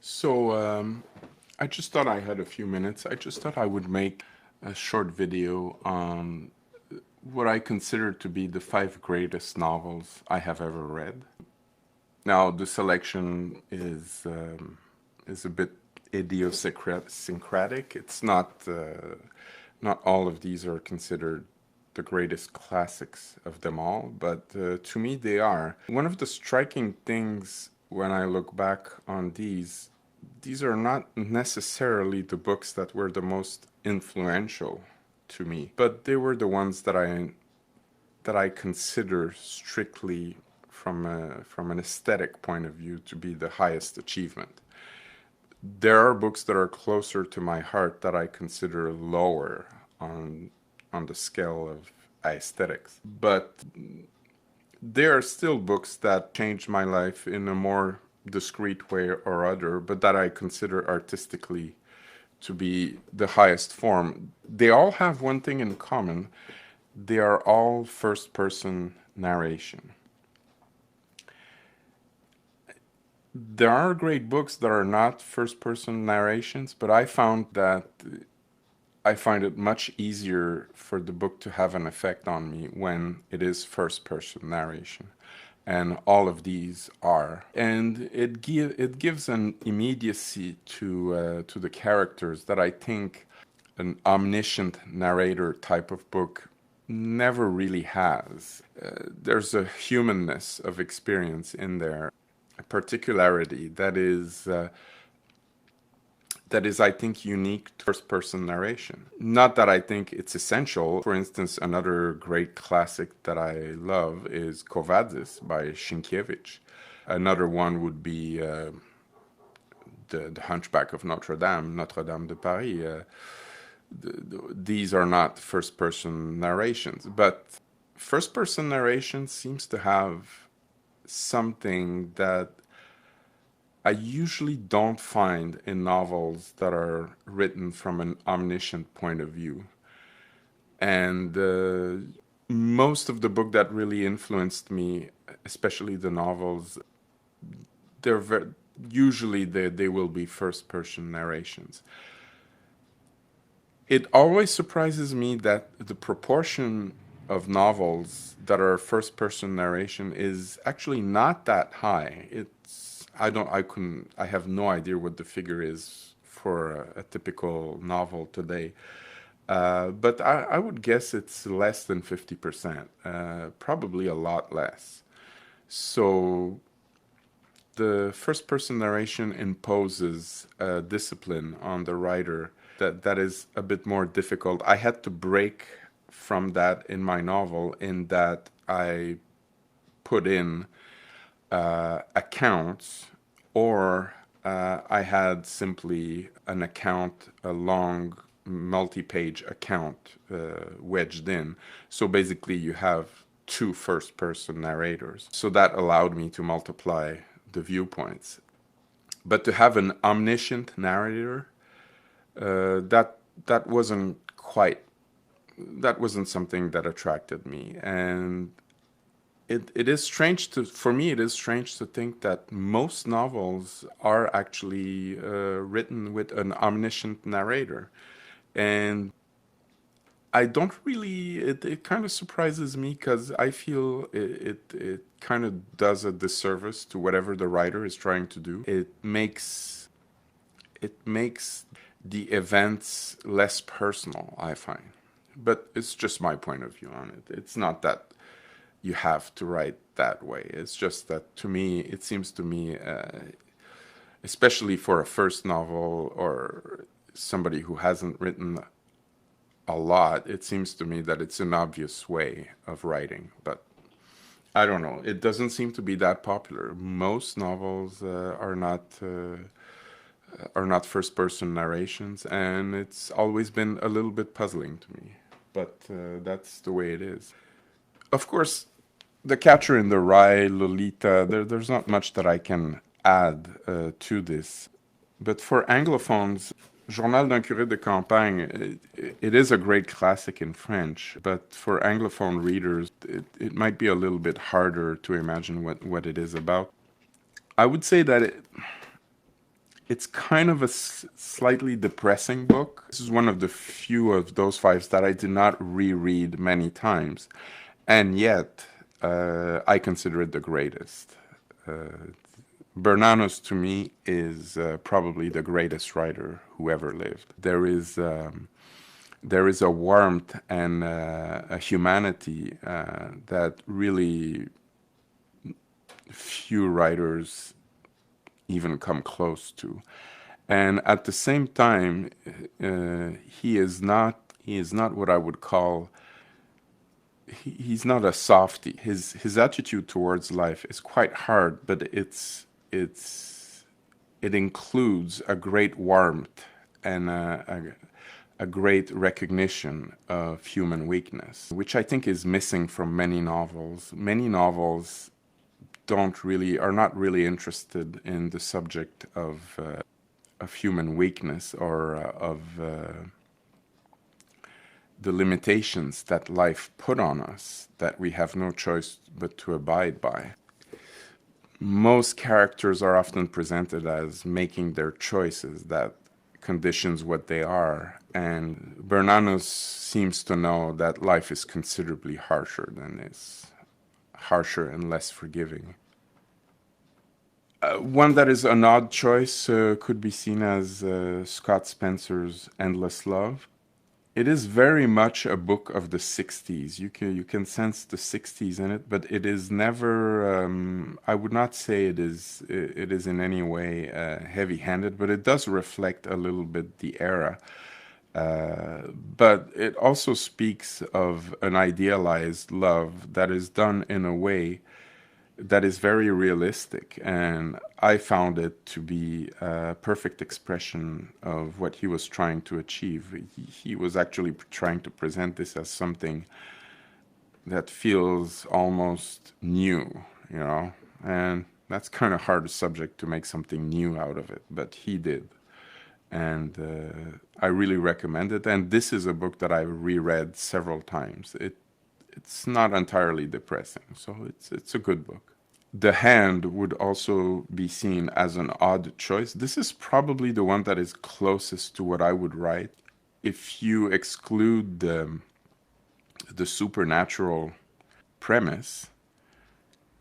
So I just thought I had a few minutes. I just thought I would make a short video on what I consider to be the five greatest novels I have ever read. Now, the selection is a bit idiosyncratic. It's not all of these are considered the greatest classics of them all, but to me they are. One of the striking things when I look back on these are not necessarily the books that were the most influential to me, but they were the ones that I consider strictly from an aesthetic point of view to be the highest achievement. There are books that are closer to my heart that I consider lower on the scale of aesthetics, but there are still books that changed my life in a more discreet way or other, but that I consider artistically to be the highest form. They all have one thing in common. They are all first person narration. There are great books that are not first person narrations, but I find it much easier for the book to have an effect on me when it is first person narration. And all of these are. And it gives an immediacy to the characters that I think an omniscient narrator type of book never really has. There's a humanness of experience in there, a particularity that is, I think, unique to first-person narration. Not that I think it's essential. For instance, another great classic that I love is Kovadzis by Sienkiewicz. Another one would be the Hunchback of Notre Dame, Notre Dame de Paris. These are not first-person narrations, but first-person narration seems to have something that I usually don't find in novels that are written from an omniscient point of view. And most of the book that really influenced me, especially the novels, they're usually they will be first person narrations. It always surprises me that the proportion of novels that are first person narration is actually not that high. I have no idea what the figure is for a typical novel today. But I would guess it's less than 50%, probably a lot less. So the first person narration imposes a discipline on the writer that is a bit more difficult. I had to break from that in my novel in that I put in accounts, or I had simply an account, a long multi-page account wedged in. So basically you have two first-person narrators. So that allowed me to multiply the viewpoints. But to have an omniscient narrator, that wasn't quite, that wasn't something that attracted me. And it is strange for me, it is strange to think that most novels are actually written with an omniscient narrator. And I don't really, it kind of surprises me because I feel it kind of does a disservice to whatever the writer is trying to do. It makes the events less personal, I find. But it's just my point of view on it. It's not that you have to write that way. It's just that to me, it seems to me, especially for a first novel or somebody who hasn't written a lot, it seems to me that it's an obvious way of writing. But I don't know. It doesn't seem to be that popular. Most novels are not first-person narrations, and it's always been a little bit puzzling to me. But that's the way it is. Of course, The Catcher in the Rye, Lolita, there's not much that I can add to this. But for Anglophones, Journal d'un Curé de Campagne, it is a great classic in French, but for Anglophone readers, it might be a little bit harder to imagine what it is about. I would say that it's kind of a slightly depressing book. This is one of the few of those fives that I did not reread many times, and yet I consider it the greatest. Bernanos to me is probably the greatest writer who ever lived. There is a warmth and a humanity that really few writers even come close to. And at the same time, he is not what I would call, he's not a softie. His attitude towards life is quite hard, but it includes a great warmth and a great recognition of human weakness, which I think is missing from many novels. Many novels are not really interested in the subject of human weakness or of the limitations that life put on us that we have no choice but to abide by. Most characters are often presented as making their choices that conditions what they are, and Bernanos seems to know that life is considerably harsher than this, harsher and less forgiving. One that is an odd choice could be seen as Scott Spencer's Endless Love. It is very much a book of the 60s. You can sense the 60s in it, but it is never, I would not say it is in any way heavy-handed, but it does reflect a little bit the era. But it also speaks of an idealized love that is done in a way that is very realistic, and I found it to be a perfect expression of what he was trying to achieve. He was actually trying to present this as something that feels almost new, you know, and that's kind of hard subject to make something new out of it, but he did. And I really recommend it, and this is a book that I reread several times. It's not entirely depressing, so it's a good book. The Hand would also be seen as an odd choice. This is probably the one that is closest to what I would write. If you exclude the supernatural premise,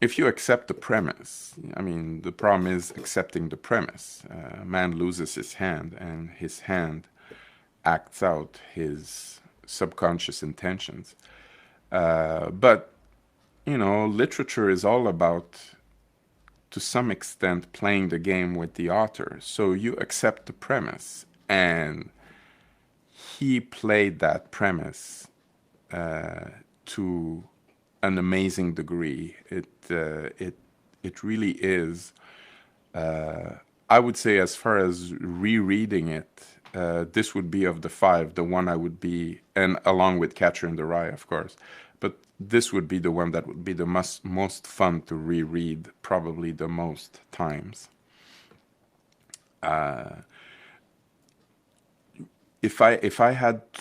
if you accept the premise, I mean, the problem is accepting the premise. A man loses his hand, and his hand acts out his subconscious intentions. But, you know, literature is all about, to some extent, playing the game with the author. So you accept the premise, and he played that premise to an amazing degree. It really is. I would say, as far as rereading it, this would be of the five, the one I would be, and along with Catcher in the Rye, of course. But this would be the one that would be the most fun to reread, probably the most times. If I had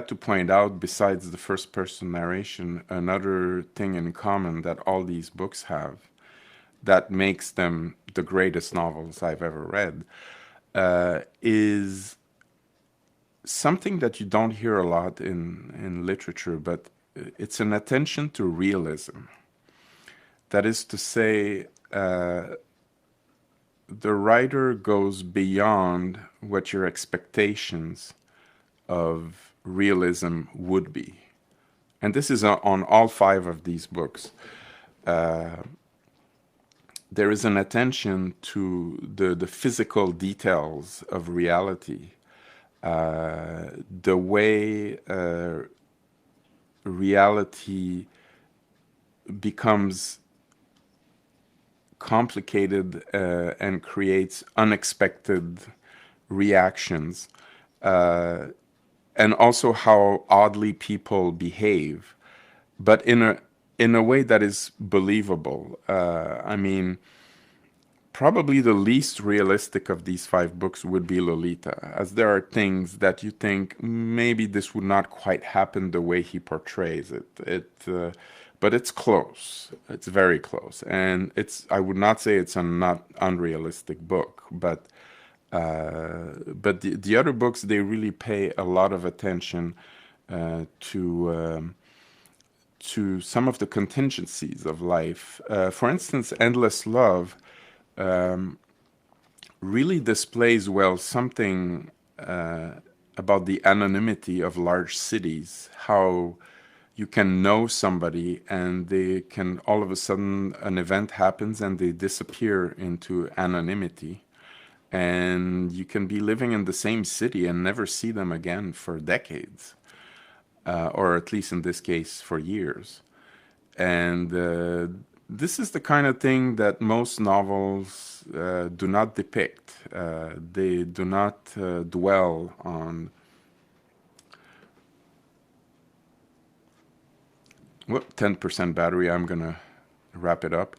to point out, besides the first person narration, another thing in common that all these books have that makes them the greatest novels I've ever read is something that you don't hear a lot in literature, but it's an attention to realism. That is to say, the writer goes beyond what your expectations of realism would be. And this is on all five of these books. There is an attention to the physical details of reality, the way reality becomes complicated and creates unexpected reactions, and also how oddly people behave, but in a way that is believable. I mean, probably the least realistic of these five books would be Lolita, as there are things that you think maybe this would not quite happen the way he portrays it. but it's close. It's very close, and I would not say it's a not unrealistic book, but the other books, they really pay a lot of attention to some of the contingencies of life. For instance, Endless Love really displays well something about the anonymity of large cities, how you can know somebody and they can, all of a sudden, an event happens and they disappear into anonymity. And you can be living in the same city and never see them again for decades, or at least in this case, for years. And this is the kind of thing that most novels do not depict. They do not dwell on. Well, 10% battery, I'm going to wrap it up.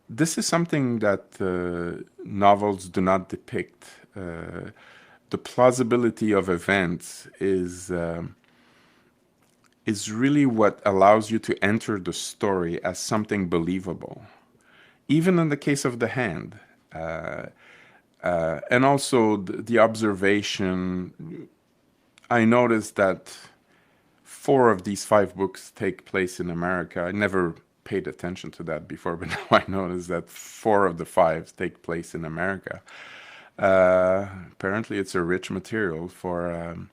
This is something that novels do not depict. The plausibility of events is really what allows you to enter the story as something believable. Even in the case of The Hand. And also the observation, I noticed that 4 of these 5 books take place in America. I never paid attention to that before, but now I notice that 4 of the 5 take place in America. Apparently, it's a rich material for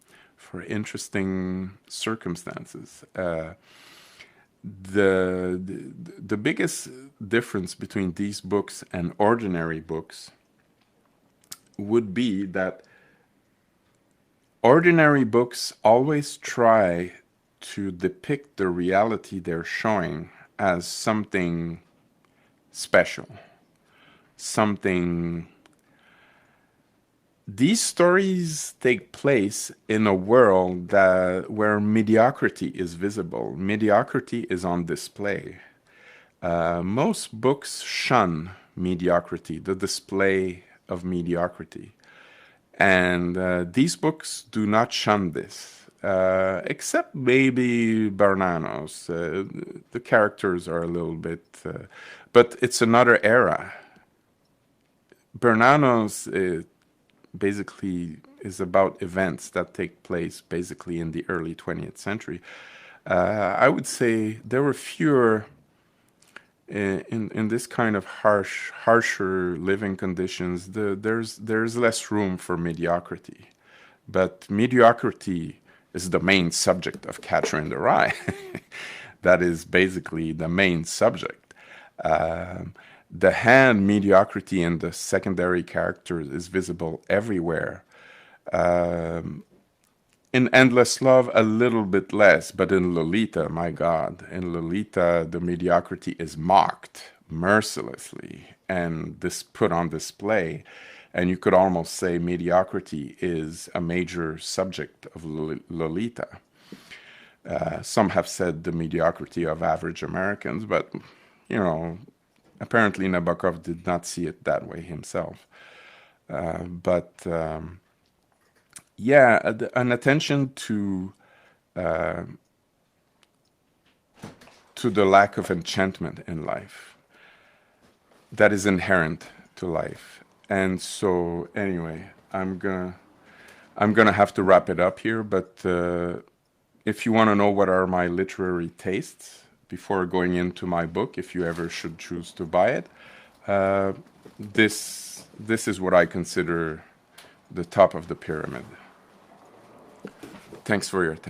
interesting circumstances. The biggest difference between these books and ordinary books would be that ordinary books always try to depict the reality they're showing as something special, something. These stories take place in a world where mediocrity is visible. Mediocrity is on display. Most books shun mediocrity, the display of mediocrity. And these books do not shun this, except maybe Bernanos. The characters are a little bit, but it's another era. Bernanos basically is about events that take place basically in the early 20th century. I would say there were fewer in this kind of harsher living conditions. There's less room for mediocrity, but mediocrity is the main subject of Catcher in the Rye. That is basically the main subject. The Hand, mediocrity in the secondary characters is visible everywhere. In Endless Love, a little bit less, but in Lolita, my God, in Lolita, the mediocrity is mocked mercilessly and this put on display. And you could almost say mediocrity is a major subject of Lolita. Some have said the mediocrity of average Americans, but, you know, apparently Nabokov did not see it that way himself. Yeah, an attention to the lack of enchantment in life that is inherent to life. And so, anyway, I'm gonna have to wrap it up here. But if you want to know what are my literary tastes before going into my book, if you ever should choose to buy it, this is what I consider the top of the pyramid. Thanks for your attention.